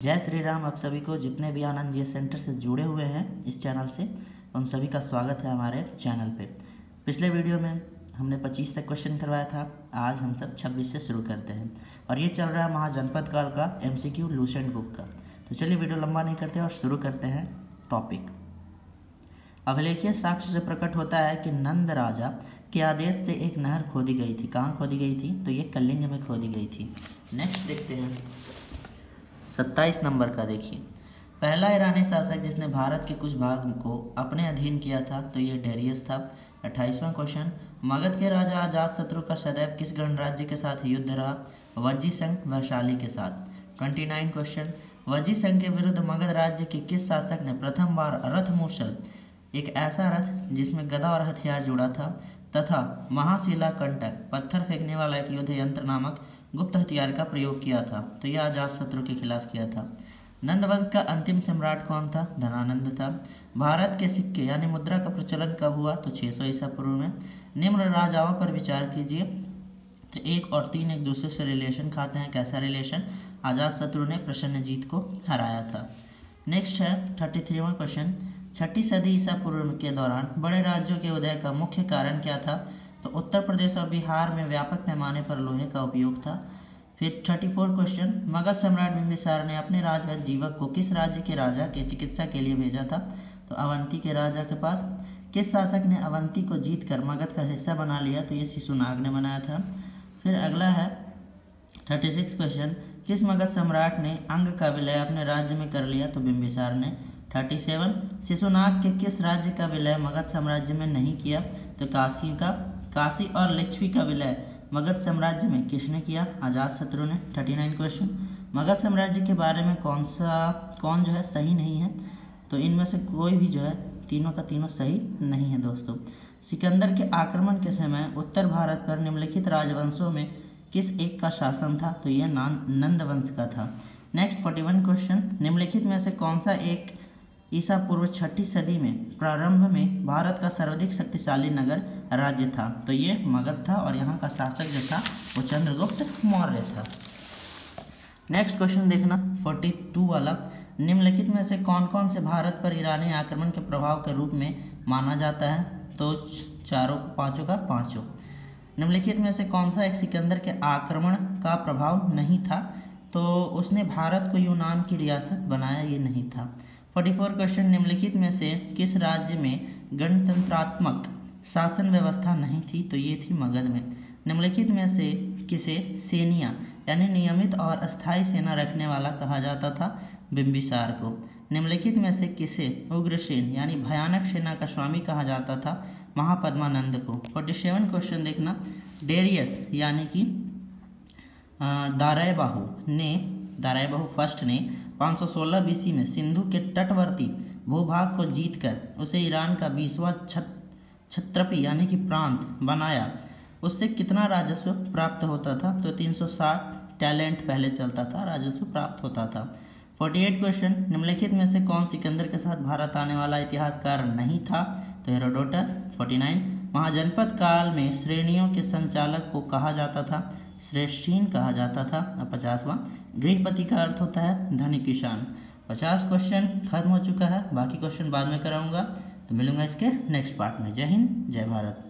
जय श्री राम। आप सभी को जितने भी आनंद जी सेंटर से जुड़े हुए हैं इस चैनल से उन सभी का स्वागत है हमारे चैनल पे। पिछले वीडियो में हमने 25 तक क्वेश्चन करवाया था। आज हम सब 26 से शुरू करते हैं और ये चल रहा है महाजनपद काल का MCQ लूसेंट बुक का। तो चलिए वीडियो लंबा नहीं करते और शुरू करते हैं टॉपिक। अभिलेखीय साक्ष्य से प्रकट होता है कि नंद राजा के आदेश से एक नहर खोदी गई थी। कहाँ खोदी गई थी? तो ये कलिंग में खोदी गई थी। नेक्स्ट देखते हैं 27 नंबर का। देखिए, पहला ईरानी शासक जिसने भारत के कुछ भाग को अपने अधीन किया था तो ये डेरियस था। 28वां क्वेश्चन, मगध के राजा अजातशत्रु का सदैव किस गणराज्य के साथ युद्ध रहा? वज्जीसंघ वैशाली के साथ। 29 क्वेश्चन, वज्जीसंघ के विरुद्ध मगध राज्य के किस शासक ने प्रथम बार रथ मूसल, एक ऐसा रथ जिसमें गदा और हथियार जुड़ा था, तथा महाशिला कंटक, पत्थर फेंकने वाला एक युद्ध यंत्र नामक गुप्त हथियार का प्रयोग किया था? तो यह अजातशत्रु के खिलाफ किया था। नंदवंश का अंतिम सम्राट कौन था? धनानंद था। भारत के सिक्के यानी मुद्रा का प्रचलन कब हुआ? तो 600 ईसा पूर्व में। निम्न राजाओं पर विचार कीजिए। तो 1 और 3 एक दूसरे से रिलेशन खाते हैं। कैसा रिलेशन? अजातशत्रु ने प्रसन्नजीत को हराया था। नेक्स्ट है 33वां क्वेश्चन, 6ठी सदी ईसा पूर्व के दौरान बड़े राज्यों के उदय का मुख्य कारण क्या था? तो उत्तर प्रदेश और बिहार में व्यापक पैमाने पर लोहे का उपयोग था। फिर 34 क्वेश्चन, मगध सम्राट बिंबिसार ने अपने राजवंश जीवक को किस राज्य के राजा के चिकित्सा के लिए भेजा था? तो अवंती के राजा के पास। किस शासक ने अवंती को जीतकर मगध का हिस्सा बना लिया? तो ये शिशुनाग ने बनाया था। फिर अगला है 36 क्वेश्चन, किस मगध सम्राट ने अंग का विलय अपने राज्य में कर लिया? तो बिंबिसार ने। 37, शिशुनाग के किस राज्य का विलय मगध साम्राज्य में नहीं किया? तो काशी और लिच्छवी का विलय मगध साम्राज्य में किसने किया? अजातशत्रु ने। 39 क्वेश्चन, मगध साम्राज्य के बारे में कौन जो है सही नहीं है? तो इनमें से कोई भी जो है तीनों का तीनों सही नहीं है दोस्तों। सिकंदर के आक्रमण के समय उत्तर भारत पर निम्नलिखित राजवंशों में किस एक का शासन था? तो यह नंद वंश का था। नेक्स्ट 41 क्वेश्चन, निम्नलिखित में से कौन सा एक ईसा पूर्व 6ठी सदी में प्रारंभ में भारत का सर्वाधिक शक्तिशाली नगर राज्य था? तो ये मगध था और यहाँ का शासक जो था वो चंद्रगुप्त मौर्य था। नेक्स्ट क्वेश्चन देखना 42 वाला, निम्नलिखित में से कौन कौन से भारत पर ईरानी आक्रमण के प्रभाव के रूप में माना जाता है? तो पांचों का पांचों। निम्नलिखित में से कौन सा एक सिकंदर के आक्रमण का प्रभाव नहीं था? तो उसने भारत को यूनान की रियासत बनाया, ये नहीं था। 44 क्वेश्चन, निम्नलिखित में से किस राज्य में गणतंत्रात्मक शासन व्यवस्था नहीं थी? तो ये थी मगध में। निम्नलिखित में से किसे सेनिया यानी नियमित और अस्थायी सेना रखने वाला कहा जाता था? बिंबिसार को। निम्नलिखित में से किसे उग्रसेन यानी भयानक सेना का स्वामी कहा जाता था? महापद्मानंद को। 47 क्वेश्चन देखना, डेरियस यानी कि दारायबाहु फर्स्ट ने 516 BC में सिंधु के तटवर्ती भूभाग को जीतकर उसे ईरान का 20वां क्षत्रपी यानी कि प्रांत बनाया। उससे कितना राजस्व प्राप्त होता था? तो 360 टैलेंट पहले चलता था, राजस्व प्राप्त होता था। 48 क्वेश्चन, निम्नलिखित में से कौन सिकंदर के साथ भारत आने वाला इतिहासकार नहीं था? तो हेरोडोटस। 49, महाजनपद काल में श्रेणियों के संचालक को कहा जाता था? श्रेष्ठीन कहा जाता था। 50वां, गृहपति का अर्थ होता है धनी किसान। 50 क्वेश्चन खत्म हो चुका है, बाकी क्वेश्चन बाद में कराऊंगा। तो मिलूंगा इसके नेक्स्ट पार्ट में। जय हिंद, जय भारत।